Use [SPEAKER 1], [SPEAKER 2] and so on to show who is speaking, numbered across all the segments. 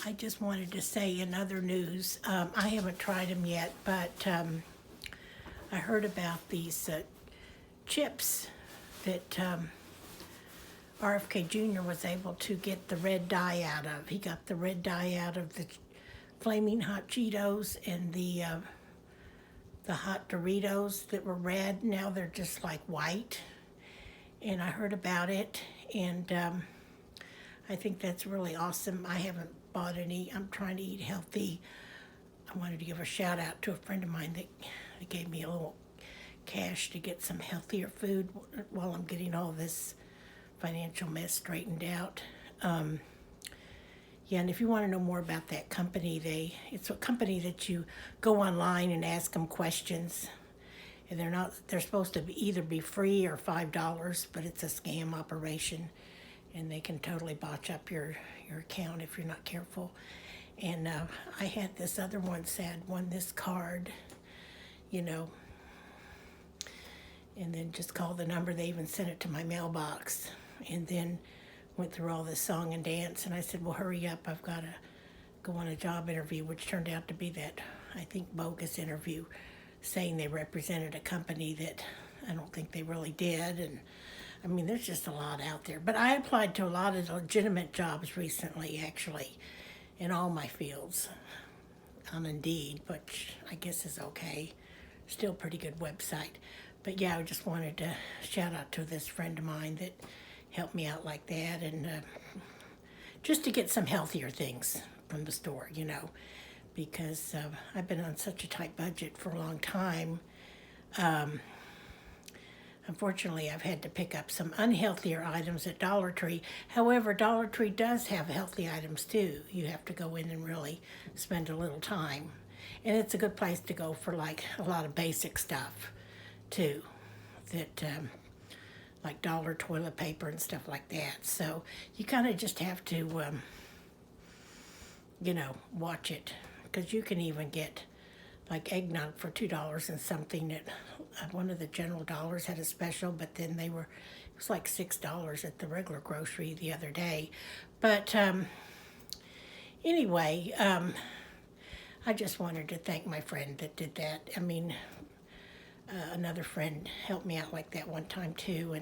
[SPEAKER 1] I just wanted to say in other news, I haven't tried them yet, but I heard about these chips that RFK Jr. was able to get the red dye out of. He got the red dye out of the flaming hot Cheetos and the hot Doritos that were red. Now they're just like white. And I heard about it, and I think that's really awesome. I haven't bought any. I'm trying to eat healthy. I wanted to give a shout out to a friend of mine that gave me a little cash to get some healthier food while I'm getting all this financial mess straightened out. Yeah, and if you want to know more about that company, it's a company that you go online and ask them questions. And they're supposed to either be free or $5, but it's a scam operation. And they can totally botch up your account if you're not careful. And I had this other one said, won this card, you know, and then just called the number. They even sent it to my mailbox. And then went through all this song and dance. And I said, well, hurry up. I've got to go on a job interview, which turned out to be that, I think, bogus interview, saying they represented a company that I don't think they really did. And I mean, there's just a lot out there. But I applied to a lot of legitimate jobs recently, actually, in all my fields on Indeed, which I guess is okay. Still a pretty good website. But yeah, I just wanted to shout out to this friend of mine that helped me out like that, and just to get some healthier things from the store, you know, because I've been on such a tight budget for a long time. Unfortunately, I've had to pick up some unhealthier items at Dollar Tree. However, Dollar Tree does have healthy items too. You have to go in and really spend a little time. And it's a good place to go for like a lot of basic stuff too, that like dollar toilet paper and stuff like that. So you kind of just have to, you know, watch it, because you can even get like eggnog for $2 and something. That one of the General Dollars had a special, but then it was like $6 at the regular grocery the other day. But anyway, I just wanted to thank my friend that did that. I mean, another friend helped me out like that one time too,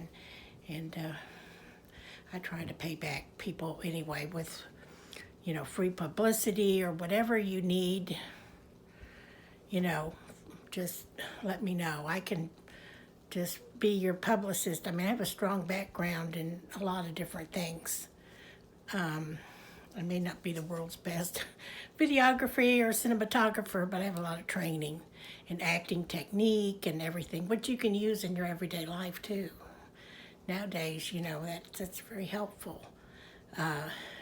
[SPEAKER 1] and I try to pay back people anyway with, you know, free publicity or whatever you need. You know, just let me know. I can just be your publicist. I mean, I have a strong background in a lot of different things. I may not be the world's best videographer or cinematographer, but I have a lot of training in acting technique and everything, which you can use in your everyday life too. Nowadays, you know, that's very helpful,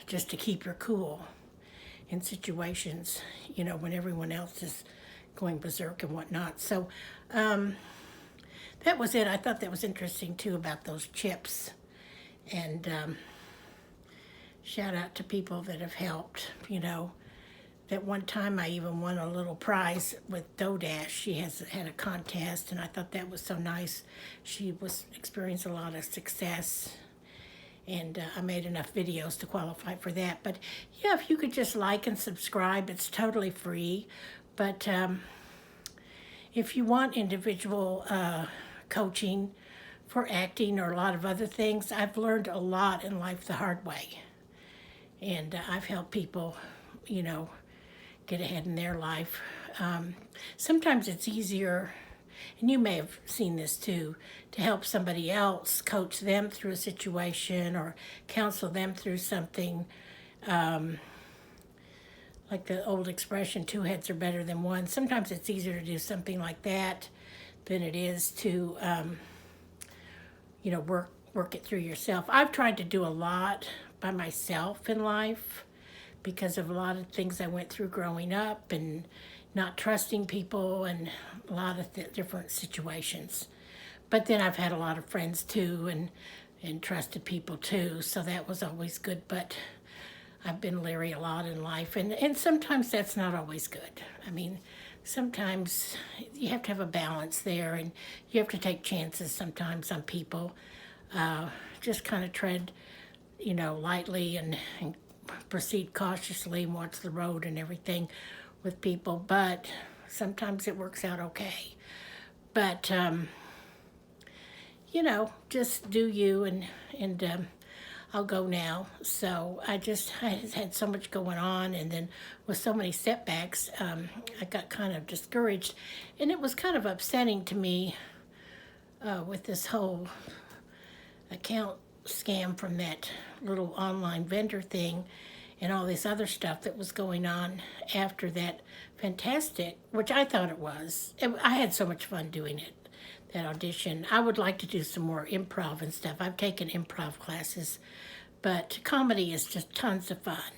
[SPEAKER 1] just to keep your cool in situations, you know, when everyone else is going berserk and whatnot. So that was it. I thought that was interesting too about those chips. And shout out to people that have helped, you know. That one time I even won a little prize with DoDash. She had a contest, and I thought that was so nice. She was experiencing a lot of success, and I made enough videos to qualify for that. But yeah, if you could just like and subscribe, it's totally free. But if you want individual coaching for acting or a lot of other things, I've learned a lot in life the hard way. And I've helped people, you know, get ahead in their life. Sometimes it's easier, and you may have seen this too, to help somebody else, coach them through a situation or counsel them through something. Like the old expression, two heads are better than one. Sometimes it's easier to do something like that than it is to, you know, work it through yourself. I've tried to do a lot by myself in life because of a lot of things I went through growing up and not trusting people and a lot of different situations. But then I've had a lot of friends too, and trusted people too, so that was always good. But I've been leery a lot in life, and sometimes that's not always good. I mean, sometimes you have to have a balance there, and you have to take chances sometimes on people. Just kind of tread, you know, lightly and proceed cautiously and watch the road and everything with people, but sometimes it works out okay. But, you know, just do you, and I'll go now. So I had so much going on, and then with so many setbacks, I got kind of discouraged, and it was kind of upsetting to me with this whole account scam from that little online vendor thing and all this other stuff that was going on after that fantastic, which I thought it was. I had so much fun doing it, that audition. I would like to do some more improv and stuff. I've taken improv classes, but comedy is just tons of fun.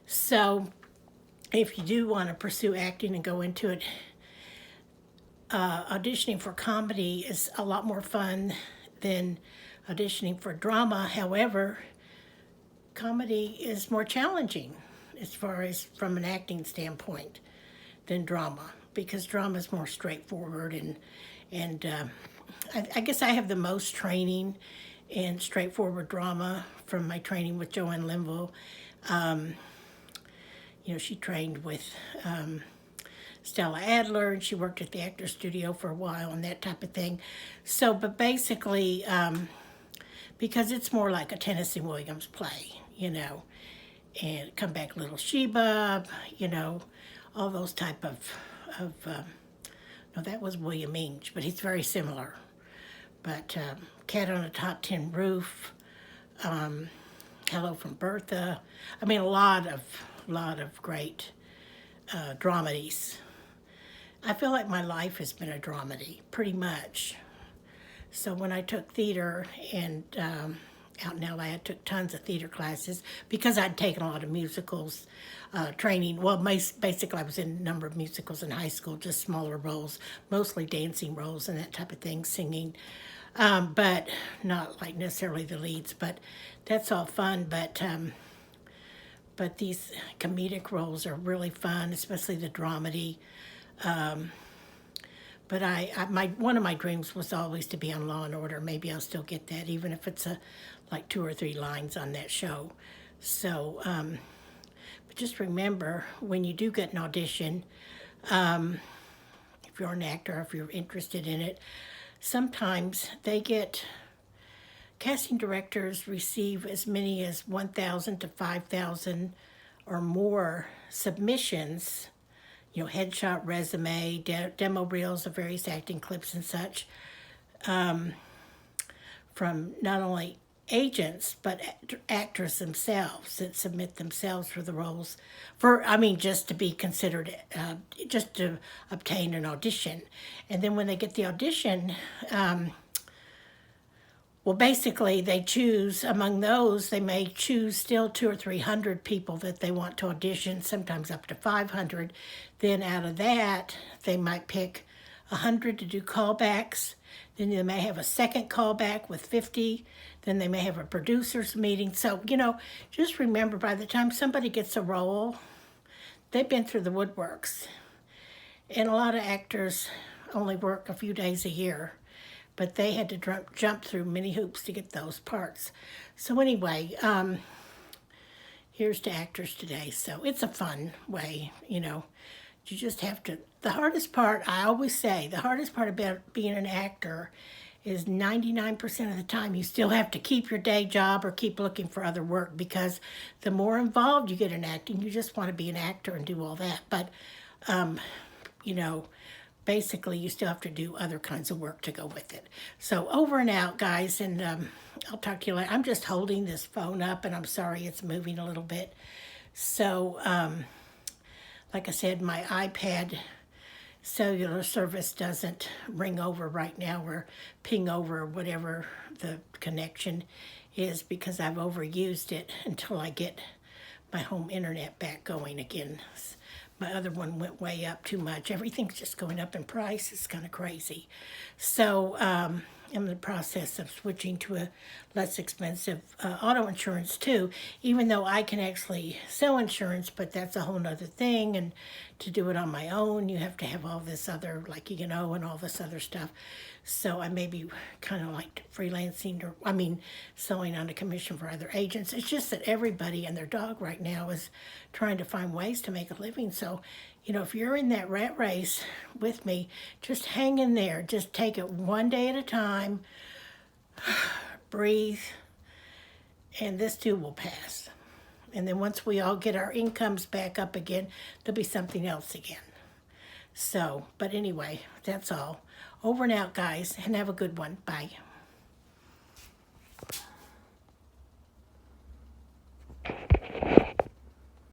[SPEAKER 1] So if you do want to pursue acting and go into it, auditioning for comedy is a lot more fun than auditioning for drama. However, comedy is more challenging as far as from an acting standpoint than drama, because drama is more straightforward, and I guess I have the most training in straightforward drama from my training with Joanne Linville. You know, she trained with Stella Adler, and she worked at the Actors Studio for a while and that type of thing. So, but basically, because it's more like a Tennessee Williams play, you know, and Come Back Little Sheba, you know, all those type of no, that was William Inge, but he's very similar. But Cat on a Top 10 Roof, Hello from Bertha. I mean, a lot of great dramedies. I feel like my life has been a dramedy, pretty much. So when I took theater and out in LA, I took tons of theater classes because I'd taken a lot of musicals training. Well, basically I was in a number of musicals in high school, just smaller roles, mostly dancing roles and that type of thing, singing, but not like necessarily the leads. But that's all fun. But these comedic roles are really fun, especially the dramedy. But one of my dreams was always to be on Law and Order. Maybe I'll still get that, even if it's like 2 or 3 lines on that show. So, but just remember, when you do get an audition, if you're an actor, if you're interested in it, sometimes casting directors receive as many as 1,000 to 5,000 or more submissions, you know, headshot, resume, demo reels of various acting clips and such, from not only agents, but actors themselves that submit themselves for the roles, just to be considered, just to obtain an audition. And then when they get the audition, well, basically, they choose, among those, they may choose still 200 or 300 people that they want to audition, sometimes up to 500. Then out of that, they might pick 100 to do callbacks. Then they may have a second callback with 50. Then they may have a producer's meeting. So, you know, just remember, by the time somebody gets a role, they've been through the woodworks. And a lot of actors only work a few days a year, but they had to jump through many hoops to get those parts. So anyway, here's to actors today. So it's a fun way, you know. You just have to, the hardest part, I always say, the hardest part about being an actor is 99% of the time you still have to keep your day job or keep looking for other work, because the more involved you get in acting, you just want to be an actor and do all that. But, you know, basically you still have to do other kinds of work to go with it. So over and out, guys, and I'll talk to you later. I'm just holding this phone up, and I'm sorry it's moving a little bit. So, like I said, my iPad cellular service doesn't ring over right now, or ping over, or whatever the connection is, because I've overused it until I get my home internet back going again. My other one went way up too much. Everything's just going up in price. It's kind of crazy. So I'm in the process of switching to a less expensive auto insurance too, even though I can actually sell insurance, but that's a whole nother thing. And to do it on my own, you have to have all this other, like, and all this other stuff. So I may be kind of like freelancing, or selling on a commission for other agents. It's just that everybody and their dog right now is trying to find ways to make a living. So, if you're in that rat race with me, just hang in there. Just take it one day at a time. Breathe. And this too will pass. And then once we all get our incomes back up again, there'll be something else again. So, but anyway, that's all. Over and out, guys, and have a good one. Bye.